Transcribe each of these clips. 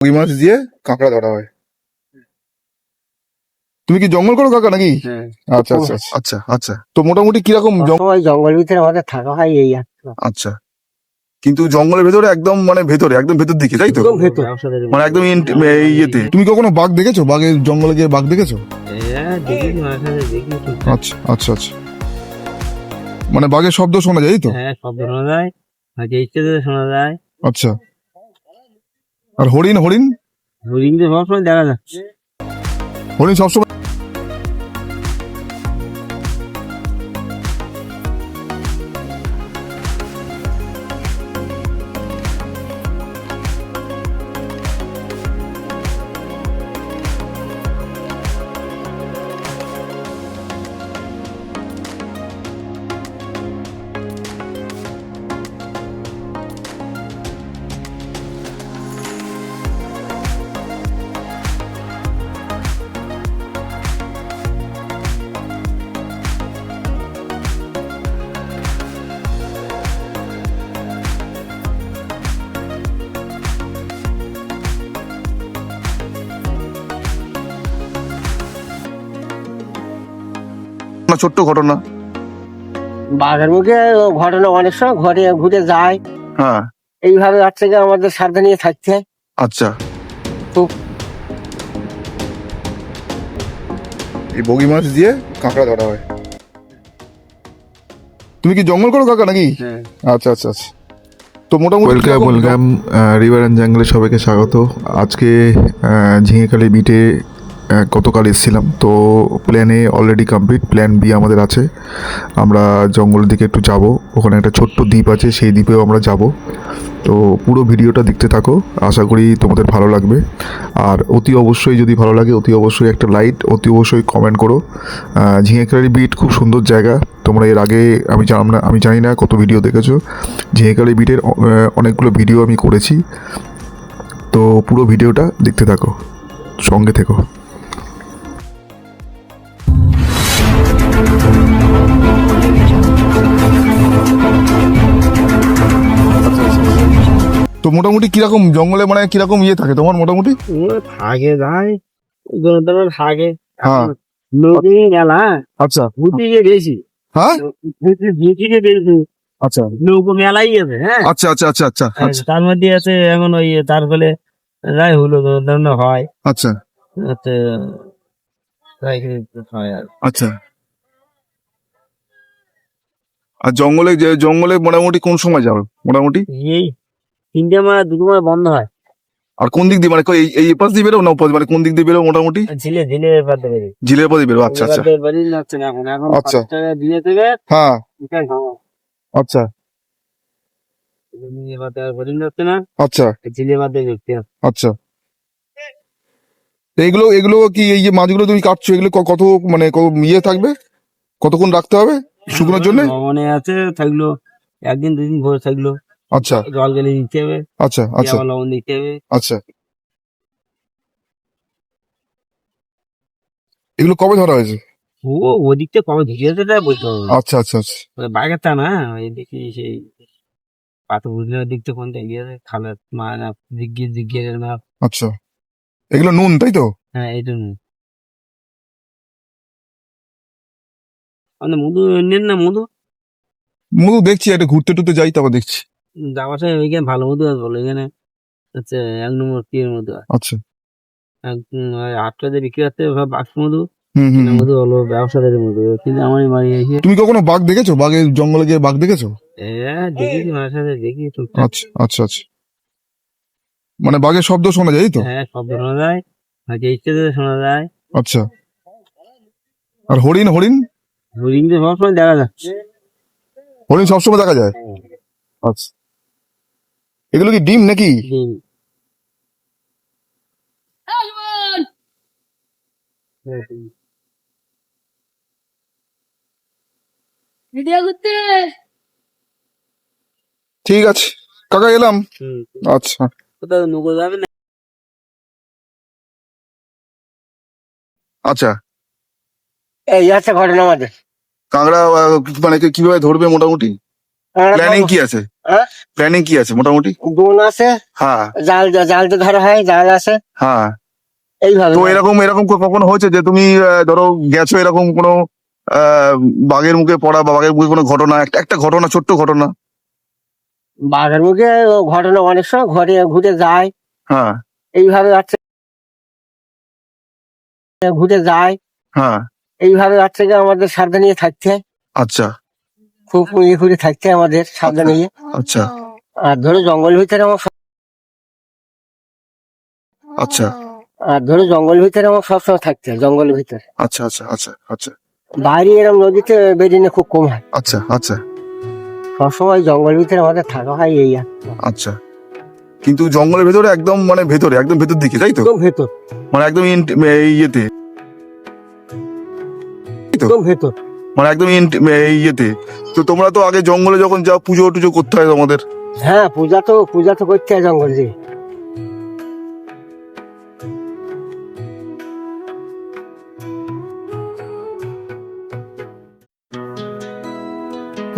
রুই মাছ দিয়ে কাঁকড়া ধরা হয়। তুমি কি জঙ্গল করো কাকা নাকি? হ্যাঁ। আচ্ছা আচ্ছা আচ্ছা আচ্ছা আচ্ছা। তো মোটামুটি কিরকম সবাই জঙ্গলের ভিতরে আমাদের থাকা হয় এই আর কি। আচ্ছা, কিন্তু জঙ্গলের ভেতরে একদম মানে ভেতরে একদম ভেতর দিকে, তাই তো? একদম ভেতর। মানে একদম ইয়েতে। তুমি কখনো বাঘ দেখেছো? বাঘের জঙ্গলে গিয়ে বাঘ দেখেছো? হ্যাঁ, দেখি মাঝে মাঝে দেখি টুকটাক। আচ্ছা আচ্ছা আচ্ছা। মানে বাঘের শব্দ শোনা যায়, এই তো? হ্যাঁ, শব্দ শোনা যায়, হয়তো ইচ্ছে করে শোনা যায়। আচ্ছা। আর হরিণ হরিণ হরিণ তো সবসময় দেখা যাচ্ছে। হরিণ সবসময়। ছোট্ট ঘটনা। বাঘের মুখে ঘটনা অনেক সময় ঘরে ঘুরে যায়। হ্যাঁ। এইভাবে হচ্ছে গিয়ে আমাদের সাবধানে থাকতে হয়। আচ্ছা। খুব। এই বগি মাছ দিয়ে কাঁকড়া ধরা হয়। তুমি কি জঙ্গল করো কাকা নাকি? হ্যাঁ। আচ্ছা আচ্ছা আচ্ছা। তো মোটামুটি ওয়েলকাম রিভার অ্যান্ড জঙ্গলে সবাইকে স্বাগত। আজকে ঝিঙেখালি বিটে গতকাল এসেছিলাম, তো plan A already complete, plan B আমাদের আছে। আমরা জঙ্গলের দিকে একটু যাব, ওখানে একটা ছোট্ট দ্বীপ আছে, সেই দ্বীপেও আমরা যাব। তো পুরো ভিডিওটা দেখতে থাকো, আশা করি তোমাদের ভালো লাগবে। আর অতি অবশ্যই যদি ভালো লাগে অতি অবশ্যই একটা লাইক, অতি অবশ্যই কমেন্ট করো। ঝিঙেখালি বিট খুব সুন্দর জায়গা। তোমরা এর আগে আমি জানি না কত ভিডিও দেখেছো। ঝিঙেখালি বিটের অনেকগুলো ভিডিও আমি করেছি, তো পুরো ভিডিওটা দেখতে থাকো, সঙ্গে থেকো। তো মোটামুটি কিরকম জঙ্গলে মানে কিরকম ইয়ে থাকে তোমার মোটামুটি? থাকে যায় থাকে। হ্যাঁ। নদী মেলা। আচ্ছা। ভুতিকে বেশি। হ্যাঁ। ভুতিকে বেশি। আচ্ছা নৌকো মেলাই আছে। হ্যাঁ। আচ্ছা আচ্ছা আচ্ছা আচ্ছা আচ্ছা তার মধ্যে আছে এখন ওই তার ফলে যাই হলো ধরনের হয়। আচ্ছা হচ্ছে তাই হয় আর। আচ্ছা। আর জঙ্গলে মোটামুটি কোন সময় যাও মোটামুটি? এই 3টে মাস 2টো মাস বন্ধ হয়। আর কোন দিক দিয়ে মানে এই পাশ দিয়ে বেরো না ওপাশ, মানে কোন দিক দিয়ে বেরো মোটামুটি? ঝিলে বাদে বেরি। ঝিলের পথে বেরো। আচ্ছা আচ্ছা বেরি যাচ্ছে না এখন আচ্ছা। 5 টাকা দিয়ে থেকে। হ্যাঁ। এটাই খাওয়া। আচ্ছা নিয়ে বাদে আর বেরি যাচ্ছে না। আচ্ছা ঝিলে বাদে ঢুকতে হবে। আচ্ছা। তো এগুলো কি এই যে মাছগুলো তুমি কাটছো, এগুলো কত মানে কত ইয়ে থাকবে, কতক্ষণ রাখতে হবে শুকনোর জন্য? লবণে আছে থাকলো, 1 দিন 2 দিন ভরে থাকলো। আচ্ছা জল গেলে দিতে হবে। আচ্ছা আচ্ছা আবার লবণ দিতে হবে। আচ্ছা। এগুলো কবে ধরা হয়েছে? ওদিকটা কবে ঢুকিয়েছে তাই বলতে হবে না। আচ্ছা আচ্ছা আচ্ছা বাইরের তা না, ওই দেখি সেই পাথর বুঝলে দিকটা কোনটা গিয়েছে খালের মানে জিজ্ঞেস না। আচ্ছা। এগুলো নুন, তাই তো? হ্যাঁ, এই জন্য আমাদের মধু নেন না মধু। মধু দেখছি, একটা ঘুরতে টুরতে যাই তারপর দেখছি। যাওয়ার সময় ওইখানে ভালো মধু আছে বলো, এখানে হচ্ছে 1 নম্বর কি মধু আছে। আচ্ছা। 8 টাকা বিক্রি করতে বাক্স মধু। হুম হুম হুম। মধু হলো ব্যবসাদারি মধু, কিন্তু আমারই বাড়ি এসে তুমি কখনো বাঘ দেখেছো? বাঘের জঙ্গলে গিয়ে বাঘ দেখেছো? দেখেছি মাঝে সাথে দেখি টুকটাক। আচ্ছা আচ্ছা আচ্ছা। মানে বাঘের শব্দ শোনা যায়, এই তো? হ্যাঁ, শব্দ শোনা যায়, হয়তো ইচ্ছে করে শোনা যায়। আচ্ছা। আর হরিণ হরিণ হরিণ তো সবসময় দেখা যাচ্ছে। হরিণ সবসময় দেখা যায়। আচ্ছা। এগুলো কি ডিম নাকি? ডিম। ঠিক আছে কাকা, এলাম। আচ্ছা। কোথাও নৌকো যাবে না। আচ্ছা। এই আছে ঘটনা আমাদের। কাঁকড়া মানে কিভাবে ধরবে মোটামুটি? প্ল্যানিং কি আছে? হ্যাঁ? প্ল্যানিং কি আছে মোটামুটি? দোন আছে, হ্যাঁ জাল তো ধরা হয়, জাল আছে, হ্যাঁ। এইভাবে। তো এরকম এরকম কখনো হয়েছে যে তুমি ধরো গেছো এরকম কোনো বাঘের মুখে পড়া বা বাঘের মুখে কোনো ঘটনা, একটা ঘটনা, ছোট্ট ঘটনা? বাঘের মুখে ঘটনা অনেক সময় ঘরে ঘুরে যায়, হ্যাঁ এইভাবে আছে, ঘুরে যায়, হ্যাঁ। এইভাবে আছে যে আমাদের সাবধানে থাকতে হয়। আচ্ছা খুব ইয়ে করে থাকতে হয় আমাদের সাবধানে। আচ্ছা আর ধরো জঙ্গল ভিতরে আমার আচ্ছা সবসময় থাকতে হয়, জঙ্গলের ভিতরে। আচ্ছা আচ্ছা আচ্ছা আচ্ছা বাইরে এরকম নদীতে বেরিয়ে খুব কম হয়, আচ্ছা আচ্ছা সবসময় জঙ্গলের ভিতরে আমাদের থাকা হয়, এই আর কি। আচ্ছা। কিন্তু জঙ্গলের ভেতরে একদম মানে ভেতরে একদম ভেতর দিকে, তাই তো? একদম ভেতর, মানে একদম ইয়েতে, একদম ভেতর। মানে একদম ইয়েতে। তো তোমরা তো আগে জঙ্গলে যখন যাও পুজো টুজো করতে হয় তোমাদের? হ্যাঁ, পূজা তো করতে হয় জঙ্গল দিয়ে,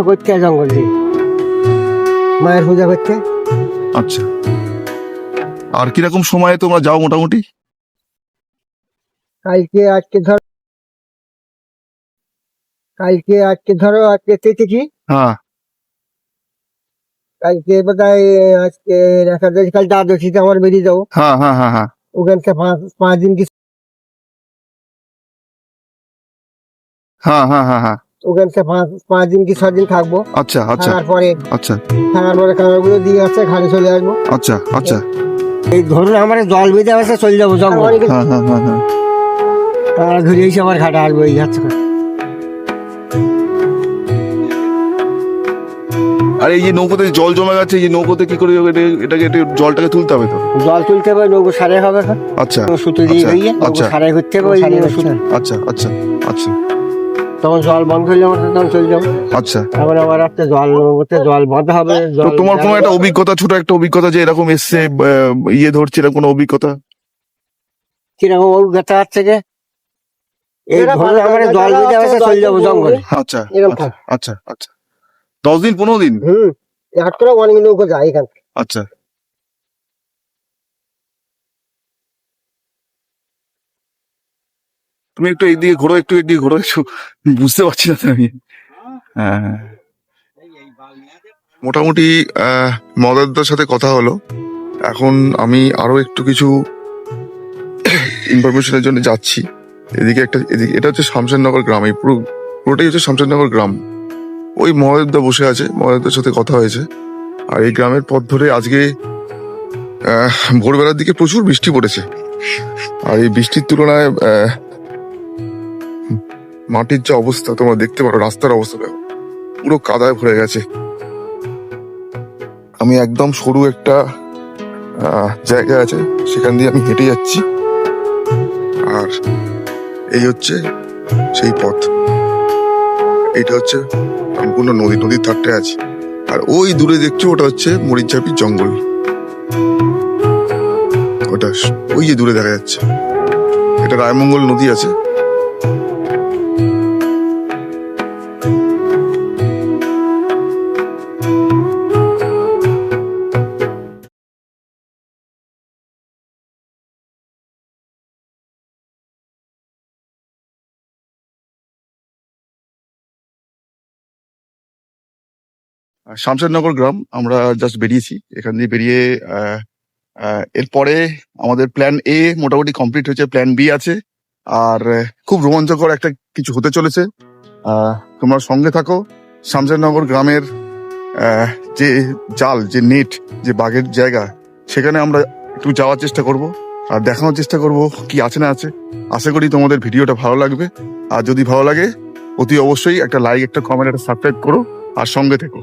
করতে হয় জঙ্গল দিয়ে, মায়ের পূজা করতে। আচ্ছা। আর কিরকম সময়ে তোমরা যাও মোটামুটি? আজকে ধরো আজকে তিথি, হ্যাঁ কালকে বোধহয় আজকে কাল দ্বাদশীতে আমার বেরিয়ে যাবো। হ্যাঁ হ্যাঁ হ্যাঁ হ্যাঁ ওখান থেকে পাঁচ দিন কি, হ্যাঁ হ্যাঁ হ্যাঁ হ্যাঁ। ওখান থেকে 5 দিন কি 6 দিন থাকবো। আচ্ছা আচ্ছা তারপরে আচ্ছা কাঁকড়াগুলো দিয়ে আসছে, ঘাড়ে চলে আসবো। আচ্ছা আচ্ছা। এই ধরুন আমার জল বেঁধে আসে, চলে যাবো জঙ্গল, হ্যাঁ হ্যাঁ হ্যাঁ হ্যাঁ। কাঁকড়া ধরে এসে আমার ঘাটে আসবো, এই যাচ্ছে। আর এই যে নৌকোতে জল জমে গেছে, এই যে নৌকোতে কি করে এটাকে জলটাকে তুলতে হবে তো? জল তুলতে হবে, নৌকো সারাই হবে, আচ্ছা সুতো দিয়ে আচ্ছা, গিয়ে নৌকো আচ্ছা। সারাই করতে হবে, আচ্ছা আচ্ছা আচ্ছা তখন জল বন্ধ হইলে আমার তখন চলে যাবো। আচ্ছা। এখন আবার একটা জল বাঁধা হবে। তো তোমার কোনো একটা অভিজ্ঞতা, ছোট একটা অভিজ্ঞতা যে এরকম এসছে ইয়ে ধরছে, এরকম কোনো অভিজ্ঞতা? কিরকম অভিজ্ঞতা আছে যে এই ধরুন আমার জল বেঁধে আসে, চলে যাবো জঙ্গল। আচ্ছা এরকম আচ্ছা আচ্ছা। 10 দিন 15 দিন? হাট করে অনেক নৌকো যায় এখান থেকে। আচ্ছা। তুমি একটু এইদিকে ঘোরো, একটু বুঝতে পারছি না তো আমি। হ্যাঁ মোটামুটি মদতদার সাথে কথা হলো। এখন আমি আরো একটু কিছু ইনফরমেশনের জন্য যাচ্ছি। এদিকে এটা হচ্ছে শামশেরনগর গ্রাম, এই পুরোটাই হচ্ছে শামশেরনগর গ্রাম। ওই মহাদেবদা বসে আছে, মহাদেবদার সাথে কথা হয়েছে। আর এই গ্রামের পথ ধরে আজকে ভোরবেলার দিকে প্রচুর বৃষ্টি পড়েছে। আর এই বৃষ্টির তুলনায় মাটির যে অবস্থা তোমরা দেখতে পারো, রাস্তার অবস্থা দেখো, পুরো কাদায় ভরে গেছে। আমি একদম সরু একটা জায়গা আছে, সেখান দিয়ে আমি হেঁটে যাচ্ছি। আর এই হচ্ছে সেই পথ, এইটা হচ্ছে সম্পূর্ণ নদীর ধারটায় আছে। আর ওই দূরে দেখছো, ওটা হচ্ছে মরিচঝাপির জঙ্গল, ওটা ওই যে দূরে দেখা যাচ্ছে, এটা রায়মঙ্গল নদী আছে। শামশেরনগর গ্রাম আমরা জাস্ট বেরিয়েছি, এখান দিয়ে বেরিয়ে এরপরে আমাদের প্ল্যান এ মোটামুটি কমপ্লিট হয়েছে, প্ল্যান বি আছে। আর খুব রোমাঞ্চকর একটা কিছু হতে চলেছে, তোমরা সঙ্গে থাকো। শামশেরনগর গ্রামের যে জাল, যে নেট, যে বাঘের জায়গা, সেখানে আমরা একটু যাওয়ার চেষ্টা করব আর দেখানোর চেষ্টা করব কি আছে না আছে। আশা করি তোমাদের ভিডিওটা ভালো লাগবে। আর যদি ভালো লাগে অতি অবশ্যই একটা লাইক, একটা কমেন্ট, একটা সাবস্ক্রাইব করো আর সঙ্গে থেকো।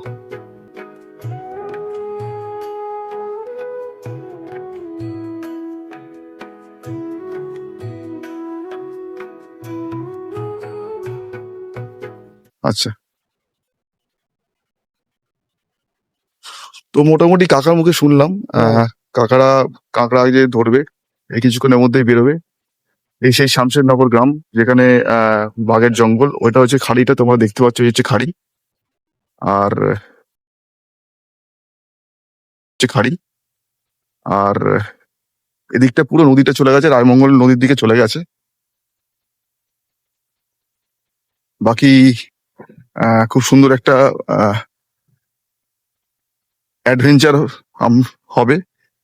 আচ্ছা, তো মোটামুটি কাকার মুখে শুনলাম কাঁকড়া যে ধরবে এই কিছুক্ষণের মধ্যেই বেরোবে। এই সেই শামশেরনগর গ্রাম যেখানে বাঘের জঙ্গল, ওইটা হচ্ছে খাড়িটা তোমরা দেখতে পাচ্ছ, এই হচ্ছে খাড়ি। আর হচ্ছে খাড়ি। আর এদিকটা পুরো নদীটা চলে গেছে, রায়মঙ্গল নদীর দিকে চলে গেছে। বাকি খুব সুন্দর একটা অ্যাডভেঞ্চার হবে।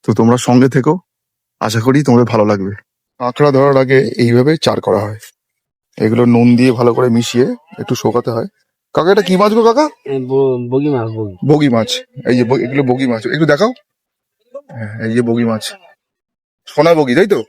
তো তোমরা সঙ্গে থেকো, আশা করি তোমাদের ভালো লাগবে। কাঁকড়া ধরার আগে এইভাবে চার করা হয়, এগুলো নুন দিয়ে ভালো করে মিশিয়ে একটু শোকাতে হয়। কাকা এটা কি মাছ গো কাকা? বগি মাছ, বগি। বগি মাছ। এই যে এগুলো বগি মাছ, একটু দেখাও। হ্যাঁ, এই যে বগি মাছ, সোনা বগি, তাই তো?